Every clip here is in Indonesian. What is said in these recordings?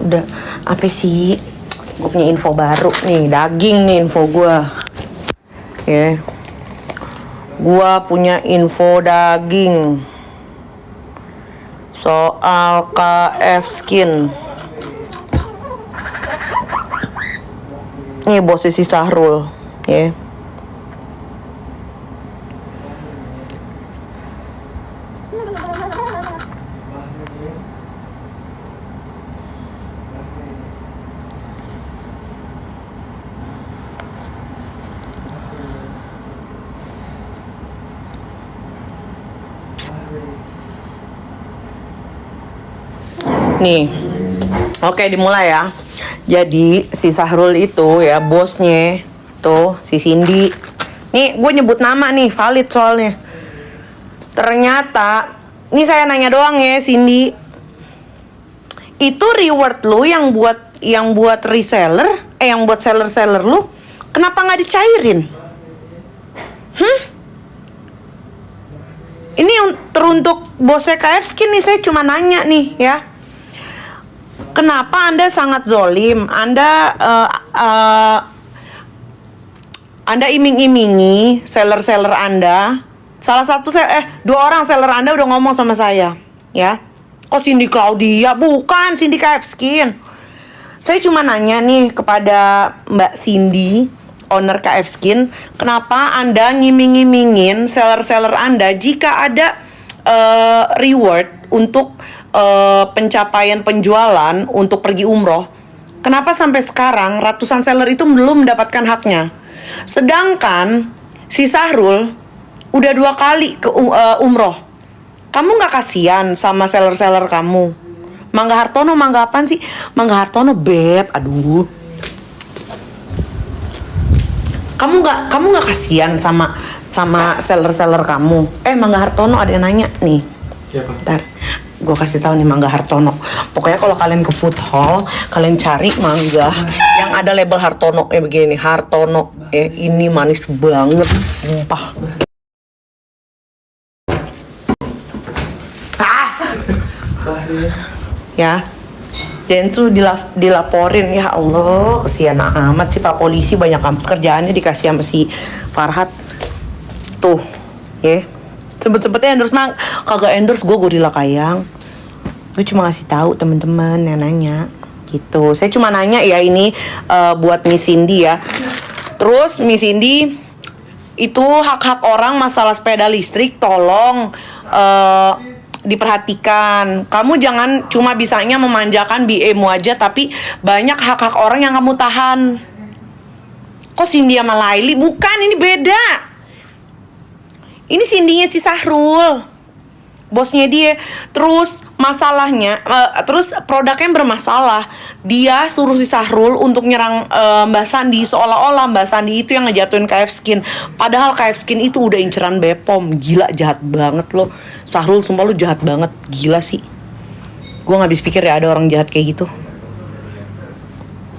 Udah, apa sih? Gue punya info baru nih, daging nih info gue. Ya. Gue punya info daging soal KF Skin. Nih bos si Sahrul, ya. Nih, oke dimulai ya. Jadi si Sahrul itu ya bosnya tuh si Cindy. Nih gue nyebut nama nih valid soalnya. Ternyata, ini saya nanya doang ya Cindy. Itu reward lu yang buat reseller, yang buat seller lu, kenapa nggak dicairin? Ini teruntuk bosnya KF Skin nih, saya cuma nanya nih ya. Kenapa Anda sangat zolim? Anda iming-imingi seller-seller Anda. Dua orang seller Anda udah ngomong sama saya, ya. Kok Cindy Claudia? Bukan, Cindy KF Skin. Saya cuma nanya nih kepada Mbak Cindy, owner KF Skin, kenapa Anda ngiming-ngimingin seller-seller Anda jika ada reward untuk pencapaian penjualan untuk pergi umroh? Kenapa sampai sekarang ratusan seller itu belum mendapatkan haknya? Sedangkan si Sahrul udah 2 kali ke umroh. Kamu gak kasihan sama seller-seller kamu? Mangga Hartono, mangga apaan sih? Mangga Hartono beb, aduh. Kamu gak kasihan sama seller-seller kamu? Mangga Hartono ada yang nanya nih. Siapa? Bentar, gue kasih tahu nih Mangga Hartono. Pokoknya kalau kalian ke food hall, kalian cari mangga yang ada label Hartono begini, Hartono. Ini manis banget, sumpah. Ya, Densu dilaporin, ya Allah, kesian amat sih Pak Polisi, banyak kerjaannya dikasih sama si Farhat. Tuh, ya. Sempet-sempetnya endorse kagak endorse gue Gorilla Kayang. Gue cuma ngasih tahu temen-temen yang nanya gitu. Saya cuma nanya ya ini buat Miss Cindy ya. Terus Miss Cindy, itu hak-hak orang masalah sepeda listrik tolong diperhatikan. Kamu jangan cuma bisanya memanjakan BM-mu aja, tapi banyak hak-hak orang yang kamu tahan. Kok Cindy sama Laili? Bukan, ini beda. Ini Cindy-nya si Sahrul, bosnya dia. Terus masalahnya, terus produknya bermasalah. Dia suruh si Sahrul untuk nyerang Mbak Sandi, seolah-olah Mbak Sandi itu yang ngejatuhin KF Skin. Padahal KF Skin itu udah inceran Bepom. Gila, jahat banget lo Sahrul, sumpah lu jahat banget. Gila sih, gue gak habis pikir ya ada orang jahat kayak gitu.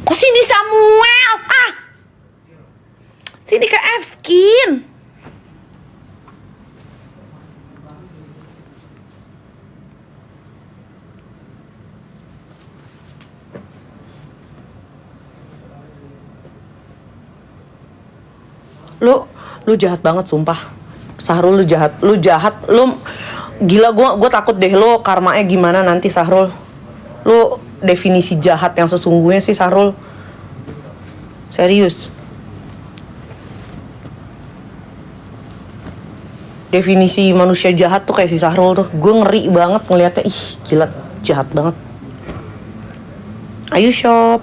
Kok Cindy Samuel? Cindy KF Skin. Lu jahat banget sumpah. Sahrul, lu jahat. Lu gila, gue takut deh lu karmanya gimana nanti Sahrul. Lu definisi jahat yang sesungguhnya sih Sahrul. Serius. Definisi manusia jahat tuh kayak si Sahrul tuh. Gue ngeri banget ngeliatnya. Ih, gila, jahat banget. Ayo shop.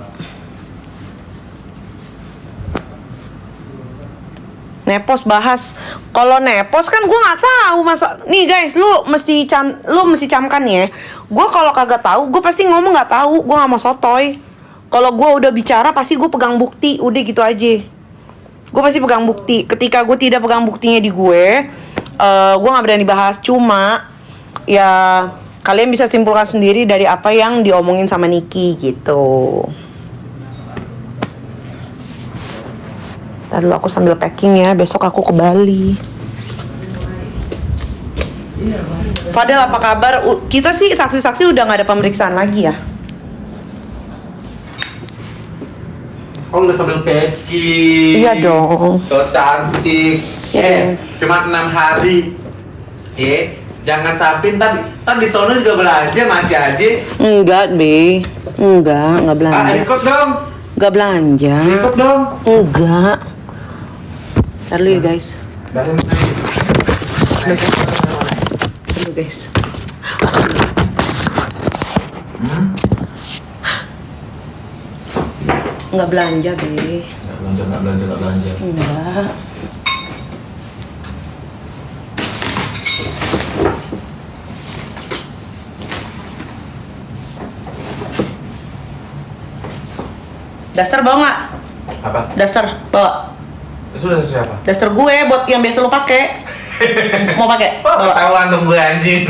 Nepos bahas. Kalau nepos kan gue nggak tahu masa. Nih guys, lu mesti camkan ya. Gue kalau kagak tahu, gue pasti ngomong nggak tahu. Gue nggak mau sotoy. Kalau gue udah bicara, pasti gue pegang bukti. Udah gitu aja. Gue pasti pegang bukti. Ketika gue tidak pegang buktinya di gue nggak berani bahas. Cuma ya kalian bisa simpulkan sendiri dari apa yang diomongin sama Niki gitu. Ntar dulu aku sambil packing ya, besok aku ke Bali. Fadel apa kabar? Kita sih saksi-saksi udah gak ada pemeriksaan lagi ya. Kau udah sambil packing. Iya dong. So cantik. Iya. Cuma 6 hari. Jangan sampai ntar di sono juga belanja masih aja. Enggak, Be. Enggak belanja. Ikut dong. Enggak belanja. Ikut dong. Enggak. Ntar dulu ya, guys. Dari mana? Dulu, guys. Enggak belanja, Be. Nggak belanja. Enggak. Daster bawa nggak? Apa? Daster bawa. Itu udah siapa? Daster gue buat yang biasa lo pakai. Mau pakai? Bawa. Ketahuan dong gue anjing.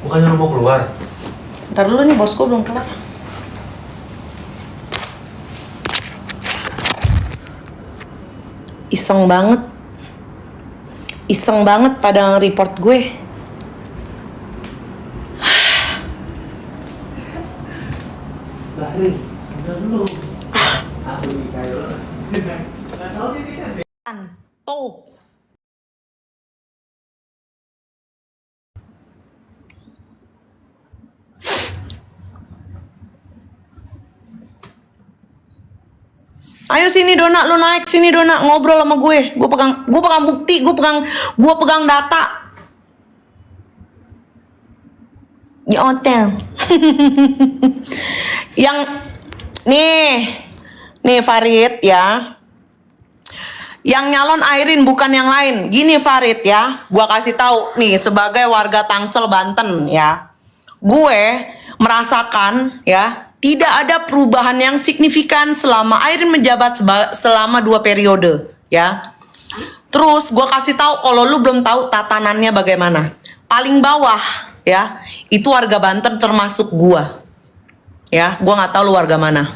Bukannya lu mau keluar? Ntar dulu nih bosku belum kelar. Iseng banget. Iseng banget pada report gue. Tuh. Ayo sini Dona, lu naik sini Dona, ngobrol sama gue. Gue pegang bukti, gue pegang data. Di hotel. Yang nih Farid ya. Yang nyalon Airin bukan yang lain. Gini Farid ya, gue kasih tahu nih sebagai warga Tangsel Banten ya. Gue merasakan ya tidak ada perubahan yang signifikan selama Airin menjabat selama 2 periode ya. Terus gue kasih tahu kalau lu belum tahu tatanannya bagaimana. Paling bawah ya itu warga Banten termasuk gue ya. Gue nggak tahu lu warga mana.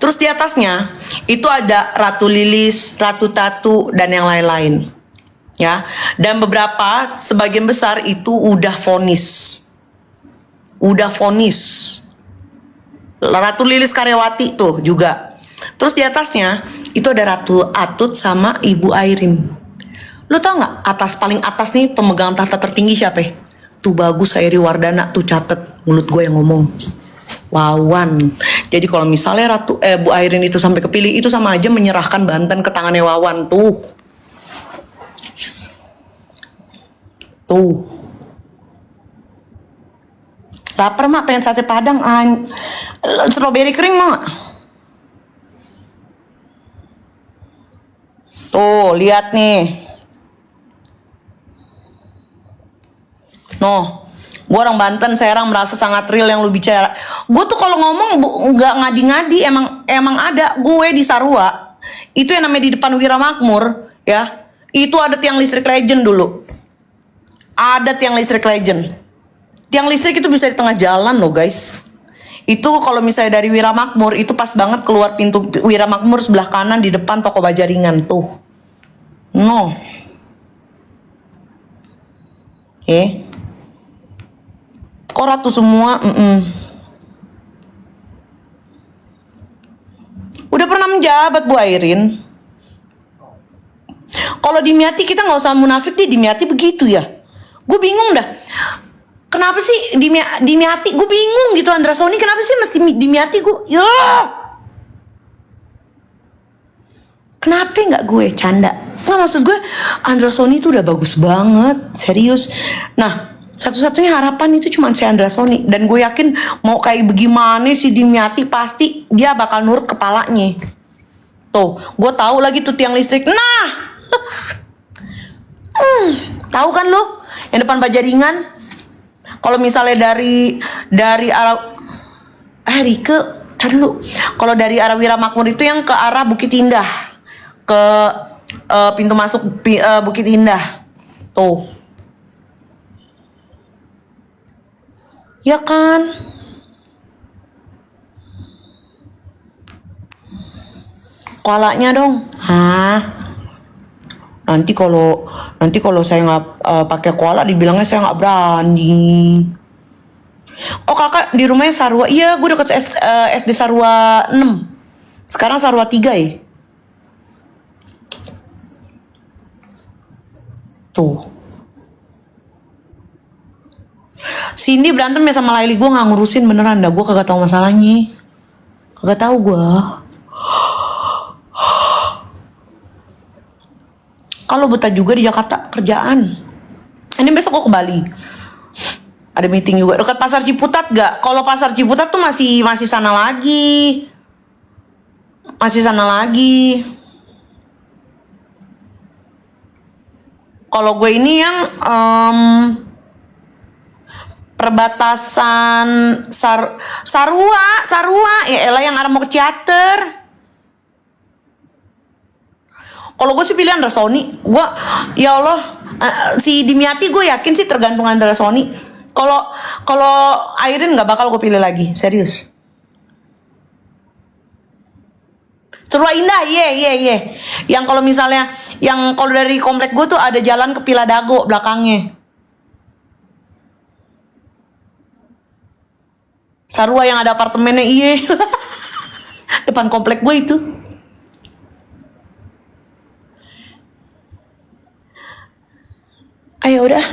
Terus di atasnya itu ada Ratu Lilis, Ratu Tatu dan yang lain-lain ya. Dan beberapa sebagian besar itu udah vonis. Ratu Lilis Karyawati tuh juga. Terus di atasnya itu ada Ratu Atut sama Ibu Airin. Lo tau nggak paling atas nih pemegang tahta tertinggi siapa? Tuh Bagus Hairi Wardana, tuh catet mulut gue yang ngomong. Wawan. Jadi kalau misalnya Bu Airin itu sampai kepilih, itu sama aja menyerahkan Banten ke tangannya Wawan tuh. Tuh. Laper mak, pengen sate padang, strawberry kering mak. Tuh lihat nih. Noh, gue orang Banten, Serang, merasa sangat real yang lu bicara. Gue tuh kalau ngomong nggak ngadi-ngadi, emang ada. Gue di Sarua itu yang namanya di depan Wiramakmur ya, itu ada tiang listrik legend dulu. Ada tiang listrik legend. Tiang listrik itu bisa di tengah jalan loh guys. Itu kalau misalnya dari Wiramakmur itu pas banget keluar pintu Wiramakmur sebelah kanan di depan toko Bajaringan tuh. No. Kok ratu semua? Udah pernah menjabat Bu Airin. Kalau Dimyati kita nggak usah munafik deh, Dimyati begitu ya. Gue bingung dah. Kenapa sih Dimyati? Gue bingung gitu. Andrasoni kenapa sih mesti Dimyati? Ya. Kenapa nggak gue canda? Nah, maksud gue Andrasoni itu udah bagus banget, serius. Nah, satu-satunya harapan itu cuma si Andrasoni. Dan gue yakin mau kayak bagaimana si Dimyati pasti dia bakal nurut kepalanya. Tuh, gue tahu lagi tuh tiang listrik. Nah, tahu kan lo yang depan Bajaringan? Kalau misalnya dari arah Rike, tar dulu. Kalau dari arah Wiramakmur itu yang ke arah Bukit Indah, ke pintu masuk Bukit Indah, tuh, ya kan? Kolaknya dong, nanti kalau saya nggak pakai koala dibilangnya saya nggak berani. Oh kakak di rumahnya Sarwa. Iya gue deket SD Sarwa 6. Sekarang Sarwa 3 ya. Tuh. Cindy berantem ya sama Laili, gue nggak ngurusin beneran dah, gue kagak tahu masalahnya. Kagak tahu gue. Kalau betah juga di Jakarta kerjaan. Ini besok gue ke Bali. Ada meeting juga dekat Pasar Ciputat gak? Kalau Pasar Ciputat tuh masih sana lagi. Masih sana lagi. Kalau gue ini yang perbatasan Sarua ya elah yang arah mau ke Ciater. Kalau gue sih pilihan Rasoni. Gue ya Allah si Dimiati gue yakin sih tergantung antara Rasoni. Kalau Airin nggak bakal gue pilih lagi, serius. Sarua Indah, ye. Yang kalau misalnya, yang kalau dari komplek gue tuh ada jalan ke Piladago belakangnya. Sarua yang ada apartemennya, iye. Depan komplek gue itu. Ayo udah.